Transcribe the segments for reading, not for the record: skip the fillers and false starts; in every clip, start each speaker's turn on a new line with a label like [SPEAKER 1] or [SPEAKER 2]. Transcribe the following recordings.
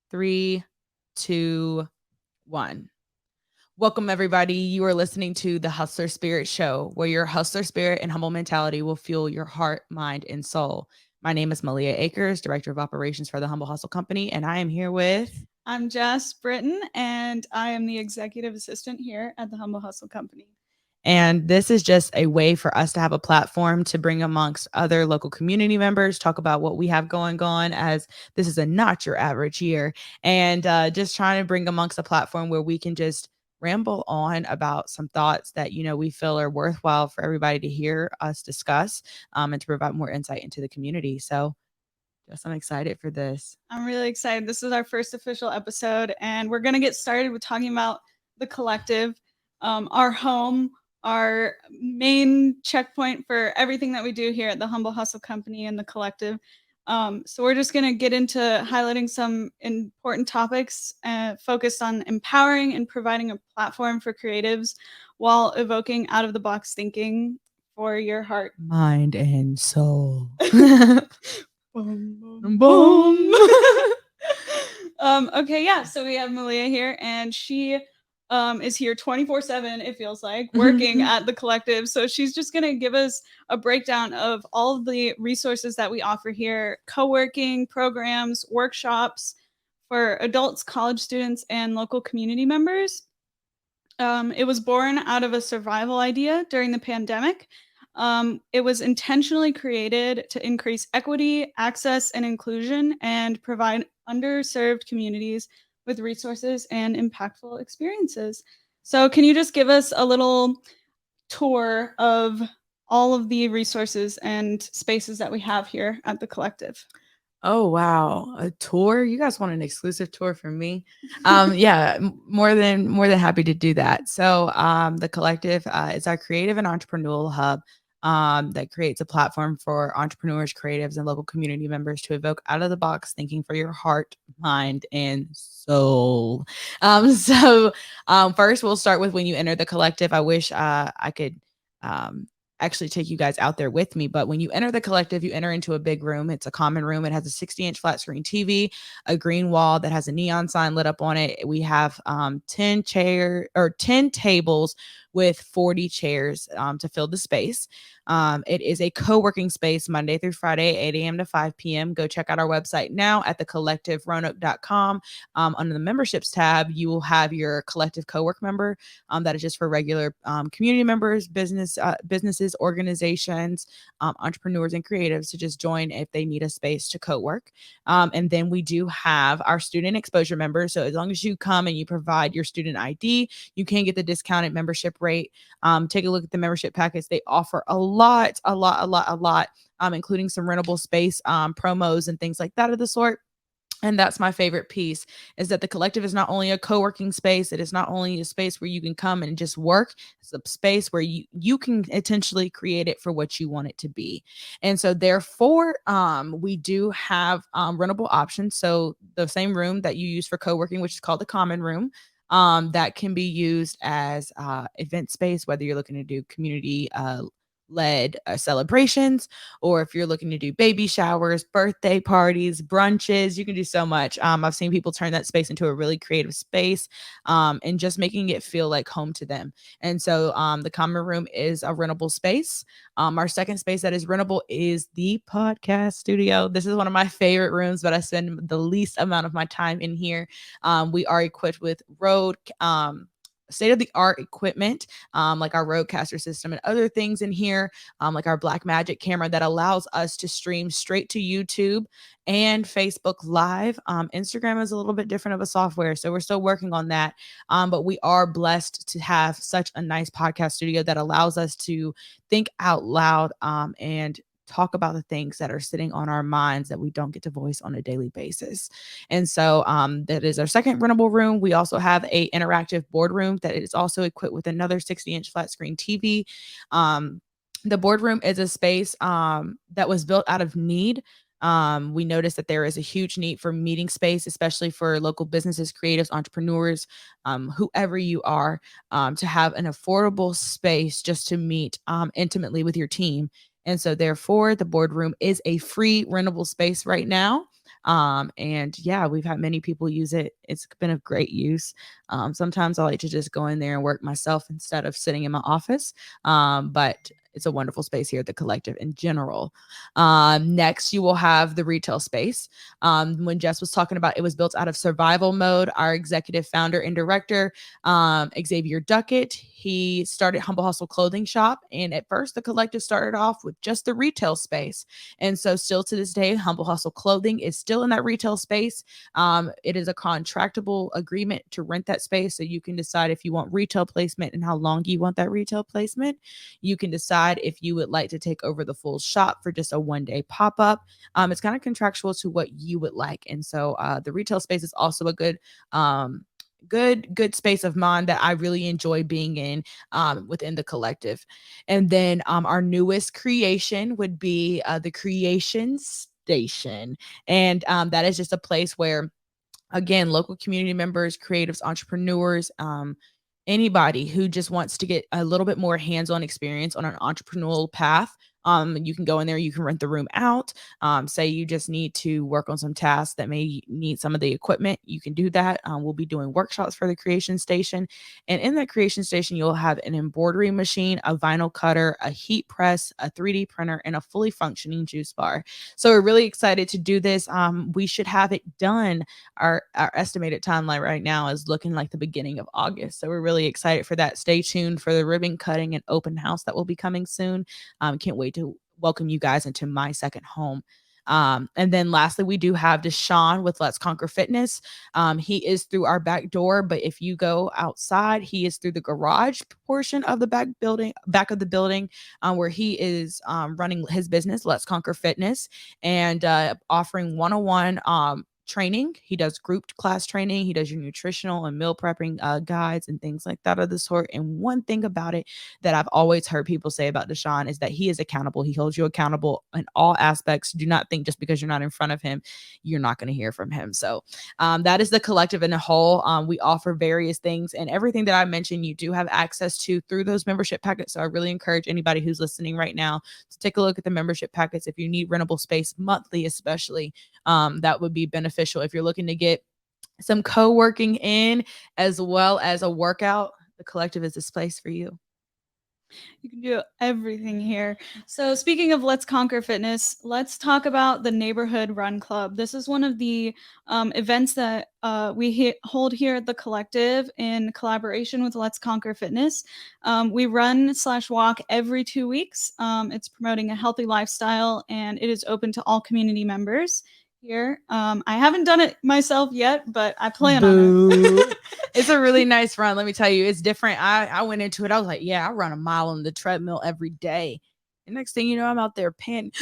[SPEAKER 1] 3, 2, 1. Welcome, everybody. You are listening to the Hustler Spirit Show, where your hustler spirit and humble mentality will fuel your heart, mind, and soul. My name is Myleah Akers, Director of Operations for the Humble Hustle Company, and I am here with.
[SPEAKER 2] I'm Jess Britton, and I am the executive assistant here at the Humble Hustle Company.
[SPEAKER 1] And this is just a way for us to have a platform to bring amongst other local community members, talk about what we have going on, as this is a not your average year, and just trying to bring amongst a platform where we can just ramble on about some thoughts that we feel are worthwhile for everybody to hear us discuss, and to provide more insight into the community. So just I'm excited for this.
[SPEAKER 2] I'm really excited. This is our first official episode, and we're going to get started with talking about the collective, our home, our main checkpoint for everything that we do here at the Humble Hustle Company and the collective. So we're just going to get into highlighting some important topics focused on empowering and providing a platform for creatives while evoking out of the box thinking for your heart,
[SPEAKER 1] mind, and soul.
[SPEAKER 2] Boom, boom,
[SPEAKER 1] Boom.
[SPEAKER 2] Okay, yeah. So we have Myleah here, and she is here 24/7. It feels like working at the collective. So she's just gonna give us a breakdown of all of the resources that we offer here: co-working programs, workshops for adults, college students, and local community members. It was born out of a survival idea during the pandemic. It was intentionally created to increase equity, access, and inclusion and provide underserved communities with resources and impactful experiences. So, can you just give us a little tour of all of the resources and spaces that we have here at the collective?
[SPEAKER 1] Oh wow, a tour? You guys want an exclusive tour from me? Yeah, more than happy to do that. So, the collective is our creative and entrepreneurial hub that creates a platform for entrepreneurs, creatives, and local community members to evoke out of the box thinking for your heart, mind, and soul. So, first we'll start with when you enter the collective. I wish I could. Um, actually take you guys out there with me. But when you enter the collective, you enter into a big room. It's a common room. It has a 60-inch flat screen TV, a green wall that has a neon sign lit up on it. We have 10 tables with 40 chairs to fill the space. It is a co-working space Monday through Friday, 8 a.m. to 5 p.m. Go check out our website now at thecollectiveroanoke.com. Under the memberships tab, you will have your collective co-work member. That is just for regular community members, businesses, organizations, entrepreneurs, and creatives to just join if they need a space to co-work. And then we do have our student exposure members. So as long as you come and you provide your student ID, you can get the discounted membership rate. Take a look at the membership packets. They offer a lot, including some rentable space promos and things like that of the sort. And that's my favorite piece, is that the collective is not only a co-working space, it is not only a space where you can come and just work. It's a space where you can intentionally create it for what you want it to be. And so therefore we do have rentable options. So the same room that you use for co-working, which is called the common room, that can be used as event space, whether you're looking to do community led celebrations, or if you're looking to do baby showers, birthday parties, brunches. You can do so much. I've seen people turn that space into a really creative space, and just making it feel like home to them. And so the common room is a rentable space. Our second space that is rentable is the podcast studio. This is one of my favorite rooms, but I spend the least amount of my time in here. We are equipped with Rode state of the art equipment, like our Rodecaster system and other things in here, like our Black Magic camera that allows us to stream straight to YouTube and Facebook Live. Instagram is a little bit different of a software, so we're still working on that. But we are blessed to have such a nice podcast studio that allows us to think out loud, and talk about the things that are sitting on our minds that we don't get to voice on a daily basis. And so that is our second rentable room. We also have a interactive boardroom that is also equipped with another 60-inch flat screen TV. The boardroom is a space that was built out of need. We noticed that there is a huge need for meeting space, especially for local businesses, creatives, entrepreneurs, whoever you are, to have an affordable space just to meet intimately with your team. And so therefore, the boardroom is a free rentable space right now. And yeah, we've had many people use it. It's been of great use. Sometimes I like to just go in there and work myself instead of sitting in my office. But it's a wonderful space here at the collective in general. Next, you will have the retail space. When Jess was talking about it was built out of survival mode, our executive founder and director, Xavier Duckett, he started Humble Hustle Clothing Shop. And at first, the collective started off with just the retail space. And so, still to this day, Humble Hustle Clothing is still in that retail space. It is a contractable agreement to rent that space. So, you can decide if you want retail placement and how long you want that retail placement. You can decide if you would like to take over the full shop for just a 1 day pop up. It's kind of contractual to what you would like. And so, the retail space is also a good space of mine that I really enjoy being in within the collective. And then our newest creation would be the Creation Station. And that is just a place where, again, local community members, creatives, entrepreneurs, anybody who just wants to get a little bit more hands-on experience on an entrepreneurial path. You can go in there, you can rent the room out. Say you just need to work on some tasks that may need some of the equipment, you can do that. We'll be doing workshops for the Creation Station. And in that Creation Station, you'll have an embroidery machine, a vinyl cutter, a heat press, a 3D printer, and a fully functioning juice bar. So we're really excited to do this. We should have it done. Our estimated timeline right now is looking like the beginning of August. So we're really excited for that. Stay tuned for the ribbon cutting and open house that will be coming soon. Can't wait to welcome you guys into my second home. And then lastly, we do have Deshaun with Let's Conquer Fitness. He is through our back door, but if you go outside, he is through the garage portion of the back of the building, where he is running his business, Let's Conquer Fitness, and offering one-on-one training. He does grouped class training. He does your nutritional and meal prepping guides and things like that of the sort. And one thing about it that I've always heard people say about Deshaun is that he is accountable. He holds you accountable in all aspects. Do not think just because you're not in front of him, you're not going to hear from him. So that is the collective in a whole. We offer various things, and everything that I mentioned, you do have access to through those membership packets. So I really encourage anybody who's listening right now to take a look at the membership packets. If you need rentable space monthly, especially, that would be beneficial if you're looking to get some co-working in as well as a workout. The collective is this place for you.
[SPEAKER 2] You can do everything here. So, speaking of Let's Conquer Fitness, let's talk about the Neighborhood Run Club. This is one of the events that we hold here at the collective in collaboration with Let's Conquer Fitness. We run/walk every 2 weeks. It's promoting a healthy lifestyle, and it is open to all community members here. I haven't done it myself yet, but I plan on it.
[SPEAKER 1] It's a really nice run. Let me tell you, it's different. I went into it. I was like, yeah, I run a mile on the treadmill every day. And next thing you know, I'm out there panting.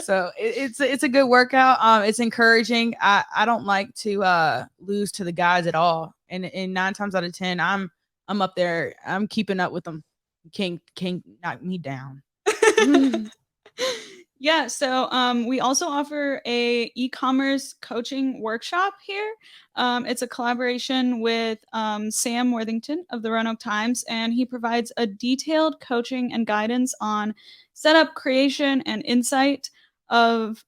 [SPEAKER 1] So it's a good workout. It's encouraging. I don't like to lose to the guys at all. And 9 times out of 10, I'm up there. I'm keeping up with them. Can't knock me down.
[SPEAKER 2] Yeah, so we also offer a e-commerce coaching workshop here. It's a collaboration with Sam Worthington of the Roanoke Times, and he provides a detailed coaching and guidance on setup, creation, and insight of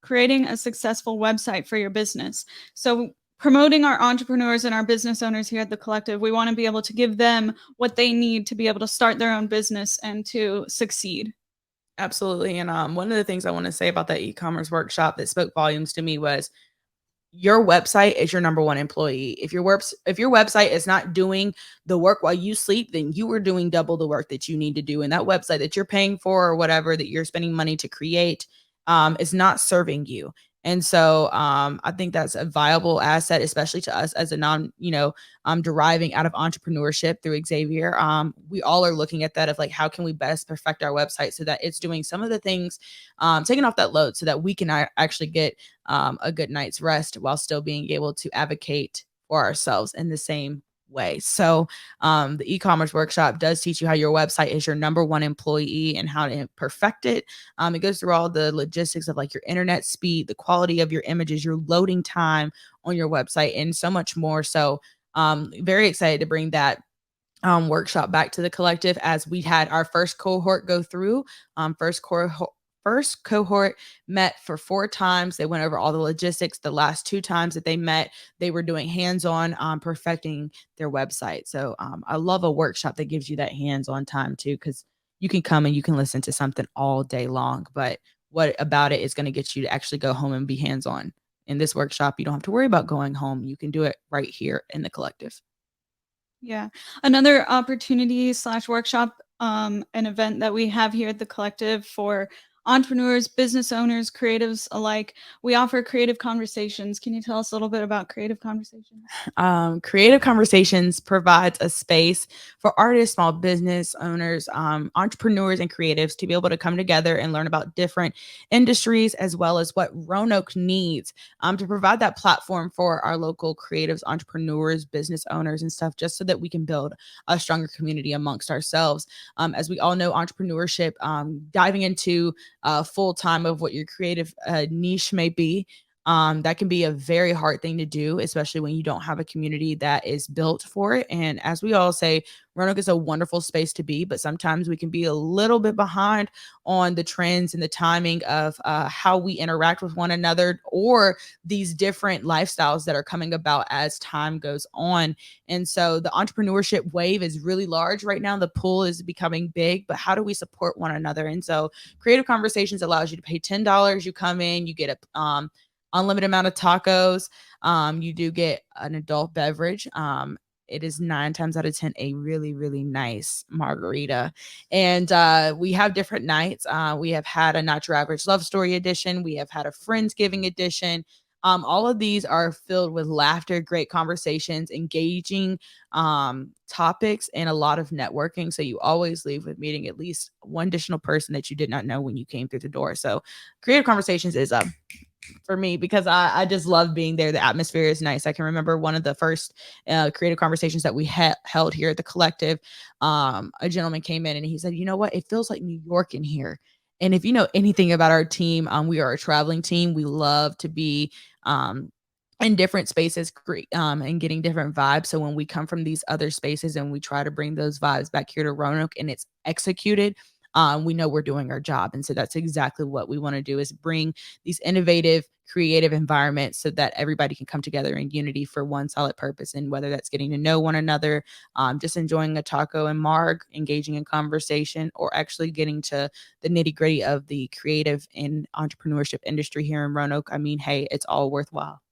[SPEAKER 2] creating a successful website for your business. So promoting our entrepreneurs and our business owners here at the collective, we want to be able to give them what they need to be able to start their own business and to succeed.
[SPEAKER 1] Absolutely. And one of the things I want to say about that e-commerce workshop that spoke volumes to me was your website is your number one employee. If your website is not doing the work while you sleep, then you are doing double the work that you need to do. And that website that you're paying for or whatever that you're spending money to create is not serving you. And so I think that's a viable asset, especially to us as a deriving out of entrepreneurship through Xavier. We all are looking at that of like, how can we best perfect our website so that it's doing some of the things, taking off that load so that we can actually get a good night's rest while still being able to advocate for ourselves in the same way. So the e-commerce workshop does teach you how your website is your number one employee and how to perfect it. It goes through all the logistics of like your internet speed, the quality of your images, your loading time on your website, and so much more. So very excited to bring that workshop back to the collective as we had our first cohort go through. first cohort met for 4 times. They went over all the logistics. The last 2 times that they met, they were doing hands-on perfecting their website. So I love a workshop that gives you that hands-on time too, because you can come and you can listen to something all day long, but what about it is going to get you to actually go home and be hands-on. In this workshop, you don't have to worry about going home. You can do it right here in the collective.
[SPEAKER 2] Yeah. Another opportunity slash workshop, an event that we have here at the collective for entrepreneurs, business owners, creatives alike. We offer creative conversations. Can you tell us a little bit about creative conversations?
[SPEAKER 1] Creative Conversations provides a space for artists, small business owners, entrepreneurs, and creatives to be able to come together and learn about different industries as well as what Roanoke needs to provide that platform for our local creatives, entrepreneurs, business owners, and stuff, just so that we can build a stronger community amongst ourselves. As we all know, entrepreneurship, diving into full time of what your creative niche may be, that can be a very hard thing to do, especially when you don't have a community that is built for it. And as we all say, Roanoke is a wonderful space to be, but sometimes we can be a little bit behind on the trends and the timing of how we interact with one another, or these different lifestyles that are coming about as time goes on. And so the entrepreneurship wave is really large right now. The pool is becoming big, but how do we support one another? And so Creative Conversations allows you to pay $10. You come in, you get a unlimited amount of tacos. You do get an adult beverage. It is 9 times out of 10 a really, really nice margarita. And we have different nights. We have had a Not Your Average Love Story edition. We have had a Friendsgiving edition. All of these are filled with laughter, great conversations, engaging topics, and a lot of networking. So you always leave with meeting at least one additional person that you did not know when you came through the door. So Creative Conversations is a for me because I just love being there. The atmosphere is nice. I can remember one of the first creative conversations that we held here at the collective. A gentleman came in and he said, "You know what? It feels like New York in here." And if you know anything about our team, we are a traveling team. We love to be in different spaces, and getting different vibes. So when we come from these other spaces and we try to bring those vibes back here to Roanoke and it's executed, we know we're doing our job. And so that's exactly what we want to do, is bring these innovative, creative environments so that everybody can come together in unity for one solid purpose. And whether that's getting to know one another, just enjoying a taco and marg, engaging in conversation, or actually getting to the nitty gritty of the creative and entrepreneurship industry here in Roanoke, I mean, hey, it's all worthwhile.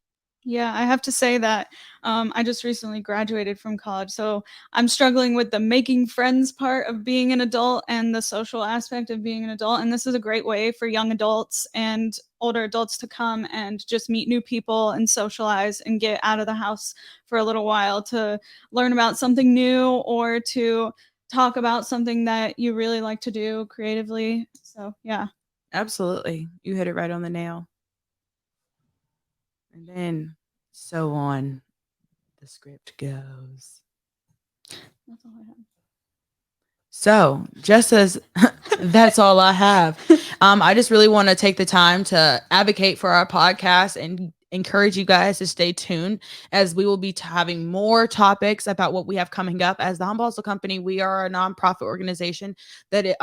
[SPEAKER 2] Yeah, I have to say that I just recently graduated from college, so I'm struggling with the making friends part of being an adult and the social aspect of being an adult. And this is a great way for young adults and older adults to come and just meet new people and socialize and get out of the house for a little while to learn about something new or to talk about something that you really like to do creatively. So, yeah.
[SPEAKER 1] Absolutely. You hit it right on the nail. And then so on the script goes.
[SPEAKER 2] That's all I have.
[SPEAKER 1] So, just as that's all I have, I just really want to take the time to advocate for our podcast and encourage you guys to stay tuned, as we will be having more topics about what we have coming up. As the Humble Hustle Company, we are a nonprofit organization that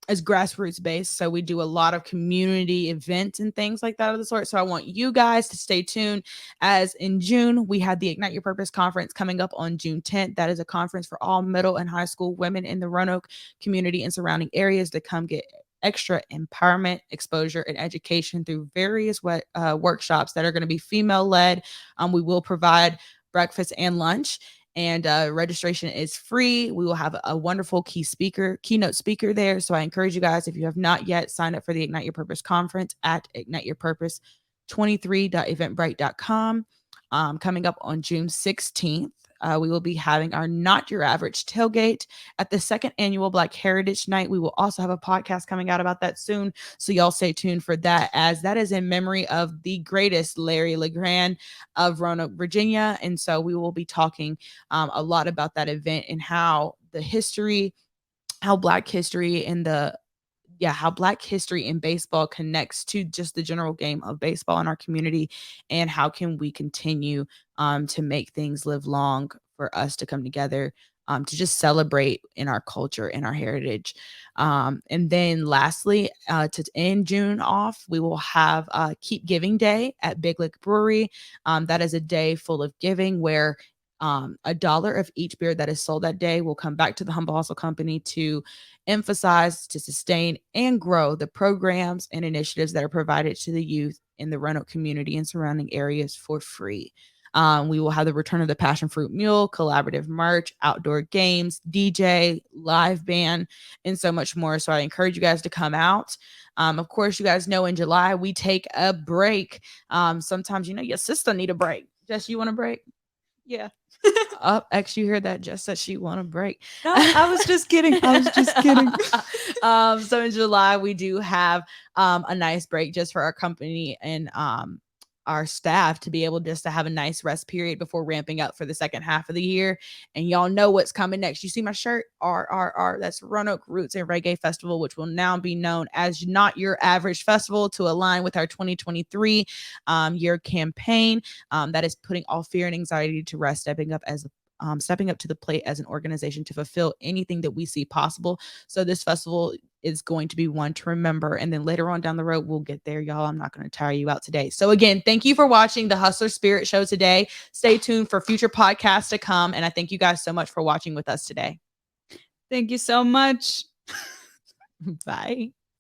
[SPEAKER 1] is grassroots based. So we do a lot of community events and things like that of the sort. So I want you guys to stay tuned, as in June, we had the Ignite Your Purpose conference coming up on June 10th. That is a conference for all middle and high school women in the Roanoke community and surrounding areas to come get extra empowerment, exposure, and education through various workshops that are going to be female led. We will provide breakfast and lunch, and registration is free. We will have a wonderful keynote speaker there. So I encourage you guys, if you have not yet, sign up for the Ignite Your Purpose conference at igniteyourpurpose23.eventbrite.com. Coming up on June 16th. We will be having our Not Your Average tailgate at the second annual Black Heritage Night. We will also have a podcast coming out about that soon. So y'all stay tuned for that, as that is in memory of the greatest Larry LeGrand of Roanoke, Virginia. And so we will be talking a lot about that event and how the history, how Black history and the how Black history in baseball connects to just the general game of baseball in our community, and how can we continue to make things live long for us to come together to just celebrate in our culture and our heritage. And then lastly, to end June off, we will have Keep Giving Day at Big Lick Brewery. That is a day full of giving where $1 of each beer that is sold that day will come back to the Humble Hustle Company to emphasize, to sustain, and grow the programs and initiatives that are provided to the youth in the Roanoke community and surrounding areas for free. We will have the return of the Passion Fruit Mule, collaborative merch, outdoor games, DJ, live band, and so much more. So I encourage you guys to come out. Of course, you guys know in July we take a break. Sometimes your sister need a break. Jess, you want a break?
[SPEAKER 2] Yeah.
[SPEAKER 1] Up, X, you hear that? Jess said she want a break.
[SPEAKER 2] No, I was just kidding. I was just kidding.
[SPEAKER 1] So in July we do have a nice break just for our company and our staff to be able just to have a nice rest period before ramping up for the second half of the year. And y'all know what's coming next. You see my shirt? RRR. That's Roanoke Roots and Reggae Festival, which will now be known as Not Your Average Festival to align with our 2023 year campaign that is putting all fear and anxiety to rest, stepping up to the plate as an organization to fulfill anything that we see possible. So this festival is going to be one to remember. And then later on down the road, we'll get there, y'all. I'm not going to tire you out today. So again, thank you for watching the Hustler Spirit Show today. Stay tuned for future podcasts to come. And I thank you guys so much for watching with us today.
[SPEAKER 2] Thank you so much.
[SPEAKER 1] Bye.